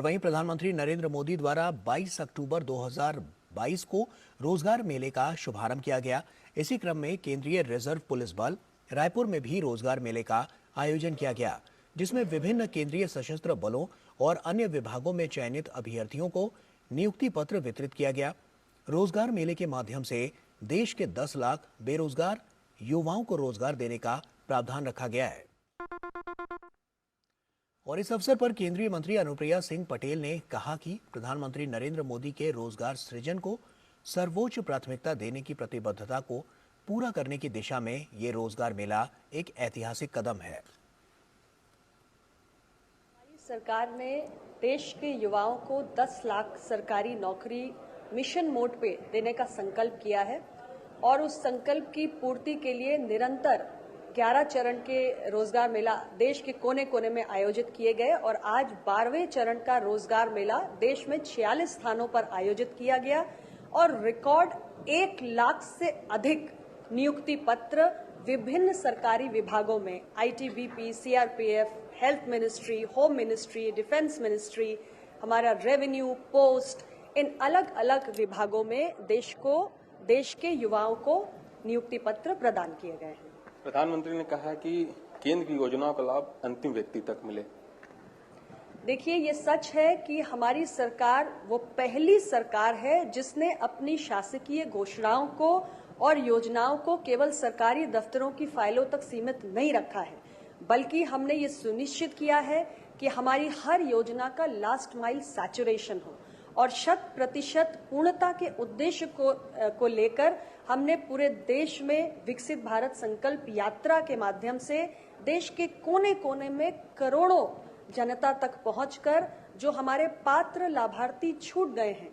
वहीं प्रधानमंत्री नरेंद्र मोदी द्वारा 22 अक्टूबर 2022 को रोजगार मेले का शुभारंभ किया गया। इसी क्रम में केंद्रीय रिजर्व पुलिस बल रायपुर में भी रोजगार मेले का आयोजन किया गया, जिसमें विभिन्न केंद्रीय सशस्त्र बलों और अन्य विभागों में चयनित अभ्यर्थियों को नियुक्ति पत्र वितरित किया गया। रोजगार मेले के माध्यम से देश के 10 लाख बेरोजगार युवाओं को रोजगार देने का प्रावधान रखा गया है। और इस अवसर पर केंद्रीय मंत्री अनुप्रिया सिंह पटेल ने कहा कि प्रधानमंत्री नरेंद्र मोदी के रोजगार सृजन को सर्वोच्च प्राथमिकता देने की प्रतिबद्धता को पूरा करने की दिशा में ये रोजगार मेला एक ऐतिहासिक कदम है। सरकार ने देश के युवाओं को 10 लाख सरकारी नौकरी मिशन मोड पे देने का संकल्प किया है और उस संकल्प की पूर्ति के लिए निरंतर 11 चरण के रोजगार मेला देश के कोने कोने में आयोजित किए गए और आज 12वें चरण का रोजगार मेला देश में 46 स्थानों पर आयोजित किया गया और रिकॉर्ड 1 लाख से अधिक नियुक्ति पत्र विभिन्न सरकारी विभागों में ITBP, CRPF, health ministry, home ministry, defence ministry, हमारा रेवेन्यू, पोस्ट, इन अलग अलग विभागों में देश के युवाओं को नियुक्ति पत्र प्रदान किए गए हैं। प्रधानमंत्री ने कहा कि केंद्र की योजनाओं का लाभ अंतिम व्यक्ति तक मिले। देखिए, ये सच है कि हमारी सरकार वो पहली सरकार है जिसने अपनी शासकीय घोषणाओं को और योजनाओं को केवल सरकारी दफ्तरों की फाइलों तक सीमित नहीं रखा है, बल्कि हमने ये सुनिश्चित किया है कि हमारी हर योजना का लास्ट माइल सैचुरेशन हो और 100% पूर्णता के उद्देश्य को लेकर हमने पूरे देश में विकसित भारत संकल्प यात्रा के माध्यम से देश के कोने कोने में करोड़ों जनता तक पहुंचकर जो हमारे पात्र लाभार्थी छूट गए हैं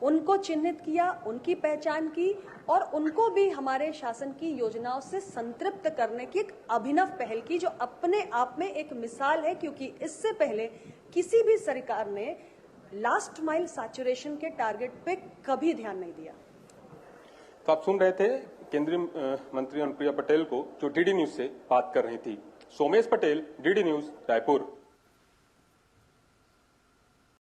उनको चिन्हित किया, उनकी पहचान की और उनको भी हमारे शासन की योजनाओं से संतृप्त करने की एक अभिनव पहल की, जो अपने आप में एक मिसाल है, क्योंकि इससे पहले किसी भी सरकार ने लास्ट माइल सैचुरेशन के टारगेट पे कभी ध्यान नहीं दिया। तो आप सुन रहे थे केंद्रीय मंत्री अनुप्रिया पटेल को, जो डीडी न्यूज से बात कर रही थी। Somesh Patel, DD news, Raipur.